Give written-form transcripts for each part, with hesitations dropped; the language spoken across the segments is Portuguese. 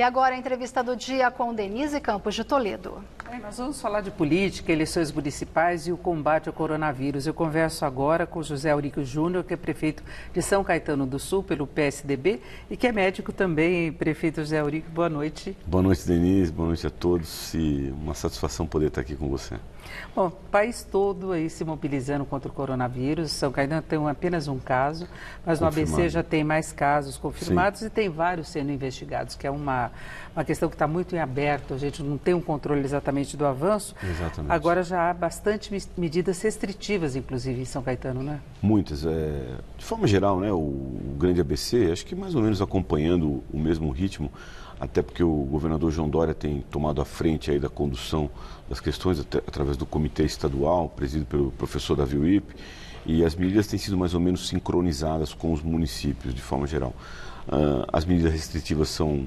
E agora a entrevista do dia com Denise Campos de Toledo. Nós vamos falar de política, eleições municipais e o combate ao coronavírus. Eu converso agora com José Auríquio Júnior, que é prefeito de São Caetano do Sul, pelo PSDB, e que é médico também. Prefeito José Auríquio, boa noite. Boa noite, Denise. Boa noite a todos. E uma satisfação poder estar aqui com você. Bom, o país todo aí se mobilizando contra o coronavírus. São Caetano tem apenas um caso, mas no ABC já tem mais casos confirmados. Sim. E tem vários sendo investigados, que é uma questão que está muito em aberto. A gente não tem um controle exatamente do avanço. Exatamente. Agora já há bastante medidas restritivas, inclusive, em São Caetano, né? Muitas. De forma geral, né, o grande ABC, acho que mais ou menos acompanhando o mesmo ritmo, até porque o governador João Dória tem tomado a frente aí da condução das questões através do comitê estadual, presidido pelo professor Davi Wipp, e as medidas têm sido mais ou menos sincronizadas com os municípios, de forma geral. As medidas restritivas são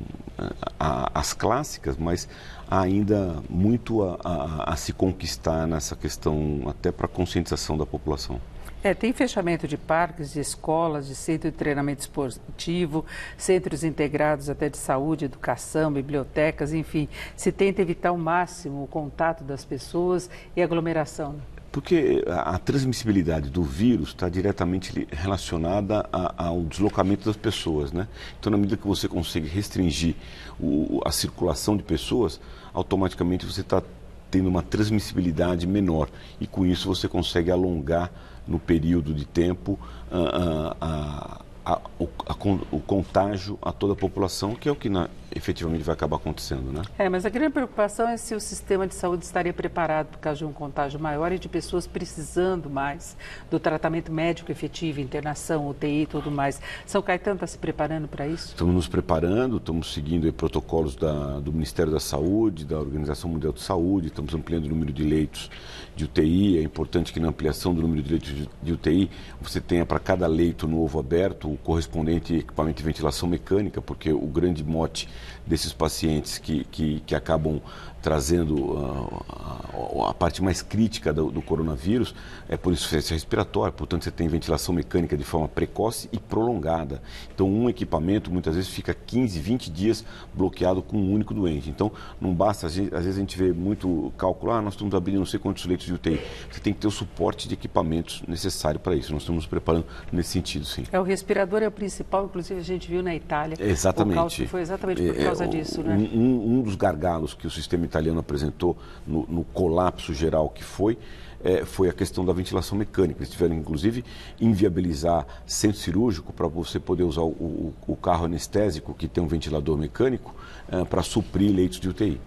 as clássicas, mas há ainda muito a se conquistar nessa questão, até para a conscientização da população. Tem fechamento de parques, de escolas, de centro de treinamento esportivo, centros integrados até de saúde, educação, bibliotecas, enfim. Se tenta evitar ao máximo o contato das pessoas e aglomeração, né? Porque a transmissibilidade do vírus está diretamente relacionada ao deslocamento das pessoas, né? Então, na medida que você consegue restringir a circulação de pessoas, automaticamente você está tendo uma transmissibilidade menor. E com isso você consegue alongar no período de tempo o contágio a toda a população, que é o que efetivamente vai acabar acontecendo, né? Mas a grande preocupação é se o sistema de saúde estaria preparado por causa de um contágio maior e de pessoas precisando mais do tratamento médico efetivo, internação, UTI e tudo mais. São Caetano está se preparando para isso? Estamos nos preparando, estamos seguindo protocolos do Ministério da Saúde, da Organização Mundial de Saúde, estamos ampliando o número de leitos de UTI. É importante que na ampliação do número de leitos de UTI você tenha para cada leito novo aberto o correspondente equipamento de ventilação mecânica, porque o grande mote desses pacientes que acabam trazendo a parte mais crítica do coronavírus é por insuficiência respiratória. Portanto, você tem ventilação mecânica de forma precoce e prolongada. Então, um equipamento muitas vezes fica 15, 20 dias bloqueado com um único doente. Então, não basta, às vezes a gente vê muito cálculo, nós estamos abrindo não sei quantos leitos de UTI. Você tem que ter o suporte de equipamentos necessário para isso. Nós estamos nos preparando nesse sentido, sim. O respirador é o principal, inclusive a gente viu na Itália. Exatamente. O caos foi exatamente por causa disso, né? Um dos gargalos que o sistema italiano apresentou no colapso geral que foi a questão da ventilação mecânica. Eles tiveram, inclusive, inviabilizar centro cirúrgico para você poder usar o carro anestésico, que tem um ventilador mecânico, para suprir leitos de UTI.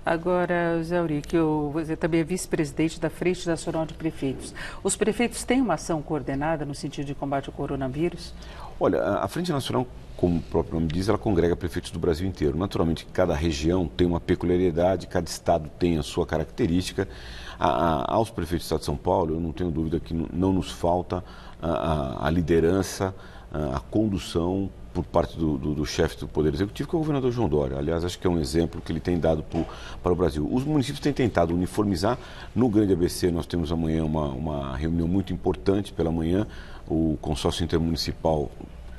Agora, José Auríquio, você também é vice-presidente da Frente Nacional de Prefeitos. Os prefeitos têm uma ação coordenada no sentido de combate ao coronavírus? Olha, a Frente Nacional, como o próprio nome diz, ela congrega prefeitos do Brasil inteiro. Naturalmente, cada região tem uma peculiaridade, cada estado tem a sua característica. Aos prefeitos do estado de São Paulo, eu não tenho dúvida que não nos falta a liderança, a condução por parte do chefe do Poder Executivo, que é o governador João Dória. Aliás, acho que é um exemplo que ele tem dado para o Brasil. Os municípios têm tentado uniformizar. No Grande ABC, nós temos amanhã uma reunião muito importante pela manhã, o consórcio intermunicipal,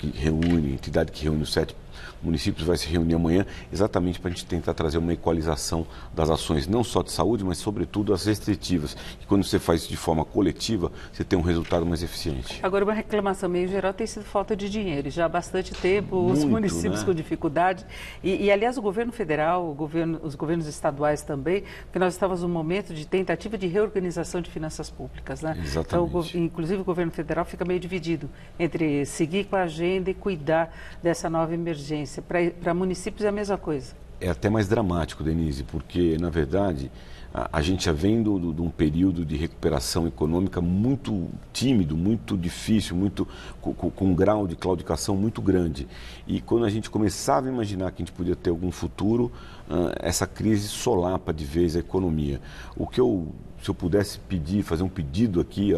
entidade que reúne os 7 municípios, vai se reunir amanhã exatamente para a gente tentar trazer uma equalização das ações, não só de saúde, mas sobretudo as restritivas. E quando você faz isso de forma coletiva, você tem um resultado mais eficiente. Agora, uma reclamação meio geral tem sido falta de dinheiro. Já há bastante tempo, os municípios, né, com dificuldade. Aliás, o governo federal, os governos estaduais também, porque nós estávamos num momento de tentativa de reorganização de finanças públicas, né? Exatamente. Então, inclusive, o governo federal fica meio dividido entre seguir com a agenda e cuidar dessa nova emergência. Para municípios é a mesma coisa. É até mais dramático, Denise, porque, na verdade, a gente já vem de um período de recuperação econômica muito tímido, muito difícil, com um grau de claudicação muito grande. E quando a gente começava a imaginar que a gente podia ter algum futuro, essa crise solapa de vez a economia. Se eu pudesse fazer um pedido aqui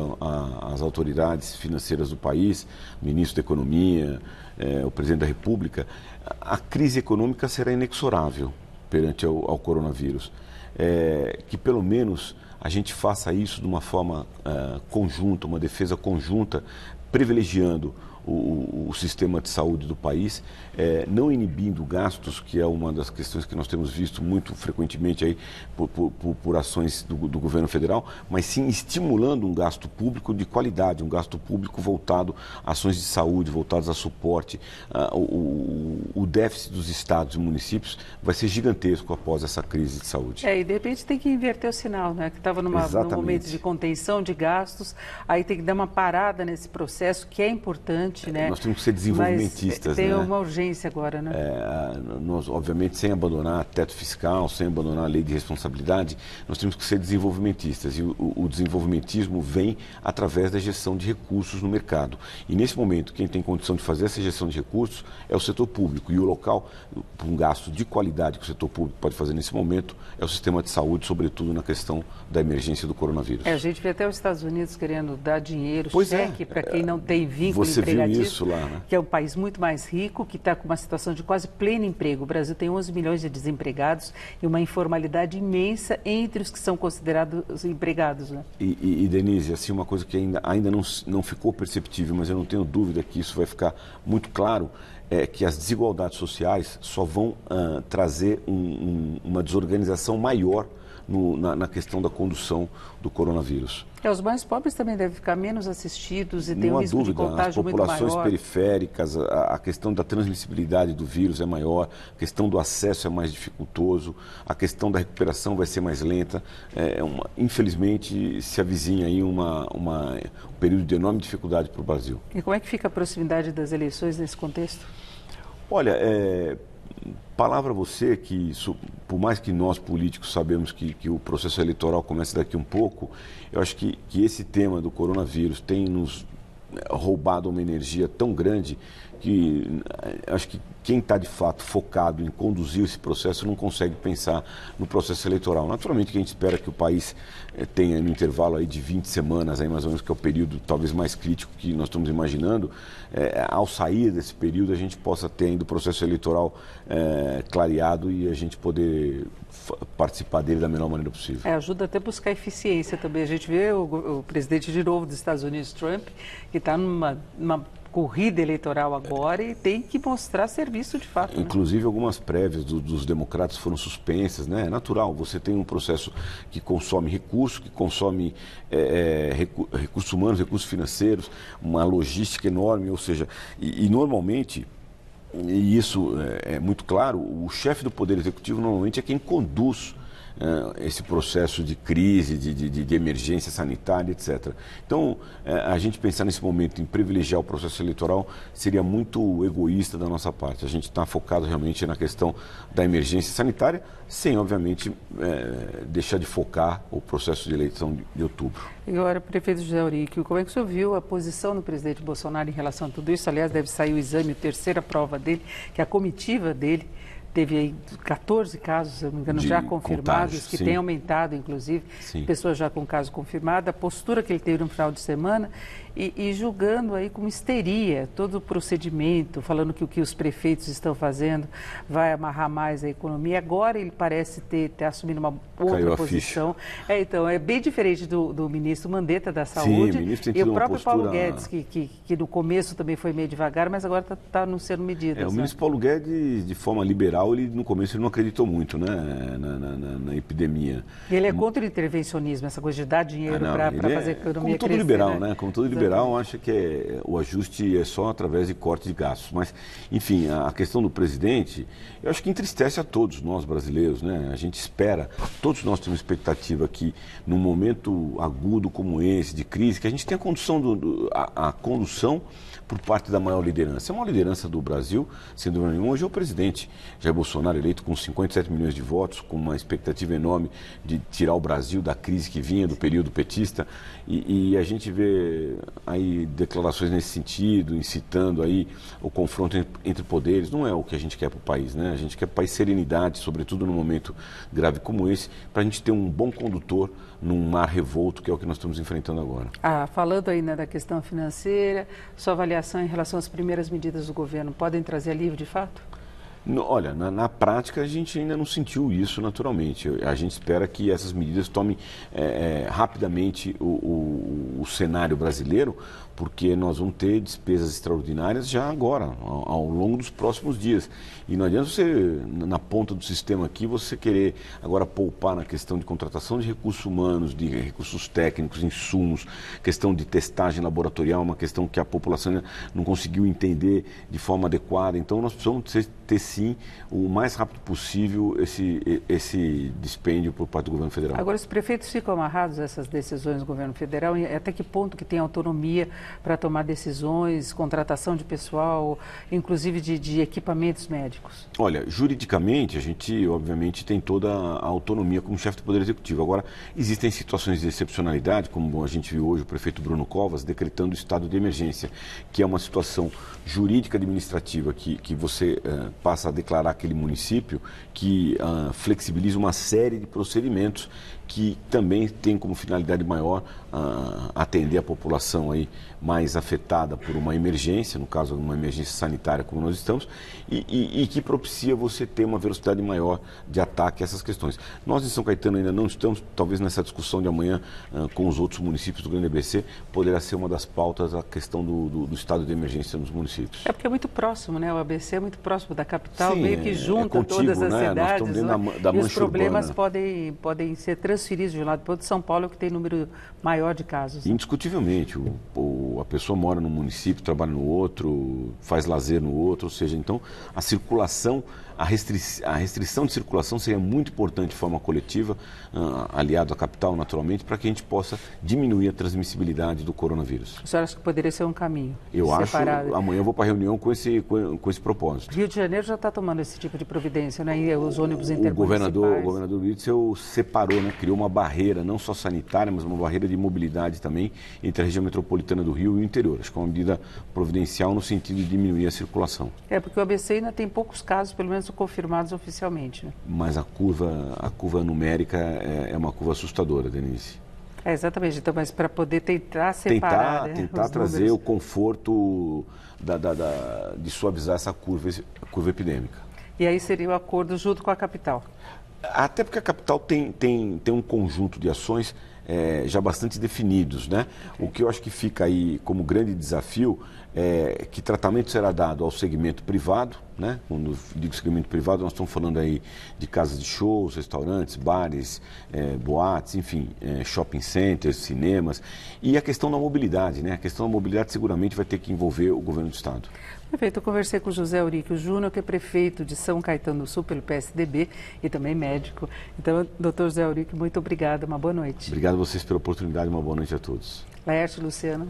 às autoridades financeiras do país, ministro da Economia, o presidente da República, a crise econômica será inexorável perante ao coronavírus. Que pelo menos a gente faça isso de uma forma conjunta, uma defesa conjunta, privilegiando o sistema de saúde do país, não inibindo gastos, que é uma das questões que nós temos visto muito frequentemente aí por ações do governo federal, mas sim estimulando um gasto público de qualidade, um gasto público voltado a ações de saúde, voltados a suporte. O déficit dos estados e municípios vai ser gigantesco após essa crise de saúde. E de repente tem que inverter o sinal, né? Que estava num momento de contenção de gastos, aí tem que dar uma parada nesse processo, que é importante. Né? Nós temos que ser desenvolvimentistas. Mas tem uma urgência agora, né? Nós, obviamente, sem abandonar teto fiscal, sem abandonar a lei de responsabilidade, nós temos que ser desenvolvimentistas. E o desenvolvimentismo vem através da gestão de recursos no mercado. E nesse momento, quem tem condição de fazer essa gestão de recursos é o setor público. E o local, por um gasto de qualidade que o setor público pode fazer nesse momento, é o sistema de saúde, sobretudo na questão da emergência do coronavírus. A gente vê até os Estados Unidos querendo dar dinheiro, cheque para quem não tem vínculo empregatício. Isso lá, né? Que é um país muito mais rico, que está com uma situação de quase pleno emprego. O Brasil tem 11 milhões de desempregados e uma informalidade imensa entre os que são considerados empregados. Né? E Denise, assim, uma coisa que ainda não ficou perceptível, mas eu não tenho dúvida que isso vai ficar muito claro, é que as desigualdades sociais só vão trazer uma desorganização maior na questão da condução do coronavírus. Os mais pobres também devem ficar menos assistidos e tem um risco de contágio muito maior. As populações periféricas, a questão da transmissibilidade do vírus é maior, a questão do acesso é mais dificultoso, a questão da recuperação vai ser mais lenta. Infelizmente, se avizinha aí um período de enorme dificuldade para o Brasil. E como é que fica a proximidade das eleições nesse contexto? Olha, palavra a você que, por mais que nós políticos sabemos que o processo eleitoral começa daqui um pouco, eu acho que esse tema do coronavírus tem nos roubado uma energia tão grande que acho que quem está de fato focado em conduzir esse processo não consegue pensar no processo eleitoral. Naturalmente que a gente espera que o país tenha no intervalo aí de 20 semanas, aí mais ou menos, que é o período talvez mais crítico que nós estamos imaginando, ao sair desse período a gente possa ter ainda o processo eleitoral clareado e a gente poder participar dele da melhor maneira possível. Ajuda até a buscar eficiência também. A gente vê o presidente de novo dos Estados Unidos, Trump, que está numa corrida eleitoral agora e tem que mostrar serviço de fato. Inclusive, algumas prévias dos democratas foram suspensas, né? É natural, você tem um processo que consome recursos, que consome recursos humanos, recursos financeiros, uma logística enorme, ou seja, e normalmente, e isso é muito claro, o chefe do Poder Executivo normalmente é quem conduz esse processo de crise, de emergência sanitária, etc. Então, a gente pensar nesse momento em privilegiar o processo eleitoral seria muito egoísta da nossa parte. A gente está focado realmente na questão da emergência sanitária, sem, obviamente, deixar de focar o processo de eleição de outubro. E agora, prefeito José Auríquio, como é que o senhor viu a posição do presidente Bolsonaro em relação a tudo isso? Aliás, deve sair o exame, a terceira prova dele, que a comitiva dele teve aí 14 casos, se não me engano, já confirmados, que tem aumentado, inclusive, pessoas já com caso confirmado, a postura que ele teve no final de semana e julgando aí com histeria todo o procedimento, falando que o que os prefeitos estão fazendo vai amarrar mais a economia. Agora ele parece ter assumido uma outra posição. Então, é bem diferente do ministro Mandetta da Saúde e o próprio Paulo Guedes, que no começo também foi meio devagar, mas agora está anunciando medidas. O ministro Paulo Guedes, de forma liberal, no começo ele não acreditou muito, né, na epidemia. E ele é contra o intervencionismo, essa coisa de dar dinheiro para fazer a economia crescer. Como todo liberal, né? Como todo liberal, acha que o ajuste é só através de corte de gastos. Mas, enfim, a questão do presidente, eu acho que entristece a todos nós brasileiros, né? A gente espera, todos nós temos expectativa que num momento agudo como esse, de crise, que a gente tenha a condução por parte da maior liderança. A maior liderança do Brasil, sem dúvida nenhuma, hoje é o presidente Jair Bolsonaro, eleito com 57 milhões de votos, com uma expectativa enorme de tirar o Brasil da crise que vinha do período petista. E a gente vê aí declarações nesse sentido, incitando aí o confronto entre poderes. Não é o que a gente quer para o país, né? A gente quer para o país serenidade, sobretudo num momento grave como esse, para a gente ter um bom condutor num mar revolto, que é o que nós estamos enfrentando agora. Falando ainda da questão financeira, sua avaliação em relação às primeiras medidas do governo, podem trazer alívio de fato? Olha, na prática a gente ainda não sentiu isso naturalmente. A gente espera que essas medidas tomem rapidamente o cenário brasileiro, porque nós vamos ter despesas extraordinárias já agora, ao longo dos próximos dias. E não adianta você, na ponta do sistema aqui, você querer agora poupar na questão de contratação de recursos humanos, de recursos técnicos, insumos, questão de testagem laboratorial, uma questão que a população não conseguiu entender de forma adequada. Então nós precisamos ter sim, o mais rápido possível, esse dispêndio por parte do governo federal. Agora, os prefeitos ficam amarrados a essas decisões do governo federal, e até que ponto que tem autonomia para tomar decisões, contratação de pessoal, inclusive de equipamentos médicos? Olha, juridicamente a gente obviamente tem toda a autonomia como chefe do Poder Executivo. Agora, existem situações de excepcionalidade, como a gente viu hoje o prefeito Bruno Covas decretando o estado de emergência, que é uma situação jurídica administrativa que você passa a declarar aquele município, que flexibiliza uma série de procedimentos que também tem como finalidade maior atender a população aí mais afetada por uma emergência, no caso uma emergência sanitária como nós estamos, e que propicia você ter uma velocidade maior de ataque a essas questões. Nós em São Caetano ainda não estamos, talvez nessa discussão de amanhã com os outros municípios do Grande ABC, poderá ser uma das pautas a questão do estado de emergência nos municípios. É porque é muito próximo, né? O ABC é muito próximo da capital, sim, meio que junta contíguo, todas as né? cidades, nós estamos da e os mancha problemas urbana. podem ser transferidos de um lado para o outro. São Paulo é o que tem número maior de casos. Né? Indiscutivelmente, a pessoa mora num município, trabalha no outro, faz lazer no outro, ou seja, então a circulação, a restrição de circulação seria muito importante de forma coletiva, aliado à capital naturalmente, para que a gente possa diminuir a transmissibilidade do coronavírus. O senhor acha que poderia ser um caminho? Eu acho, amanhã eu vou para a reunião com esse propósito. Rio de Janeiro já está tomando esse tipo de providência, né? E os ônibus intermunicipais. O governador Witzel separou, né? Criou uma barreira, não só sanitária, mas uma barreira de mobilidade também entre a região metropolitana do Rio e o interior. Acho que é uma medida providencial no sentido de diminuir a circulação. É, porque o ABC ainda tem poucos casos, pelo menos confirmados oficialmente. Né? Mas a curva numérica é uma curva assustadora, Denise. É, exatamente. Então, mas para poder tentar separar, tentar trazer o conforto de suavizar essa curva epidêmica. E aí seria o acordo junto com a capital? Até porque a capital tem um conjunto de ações já bastante definidos, né? Okay. O que eu acho que fica aí como grande desafio é que tratamento será dado ao segmento privado, né? Quando digo segmento privado, nós estamos falando aí de casas de shows, restaurantes, bares, boates, enfim, shopping centers, cinemas, e a questão da mobilidade, né? A questão da mobilidade seguramente vai ter que envolver o governo do estado. Perfeito, eu conversei com o José Euríquio Júnior, que é prefeito de São Caetano do Sul pelo PSDB e também médico. Então, doutor José Euríquio, muito obrigada, uma boa noite. Obrigado a vocês pela oportunidade, uma boa noite a todos. Laerte, Luciano.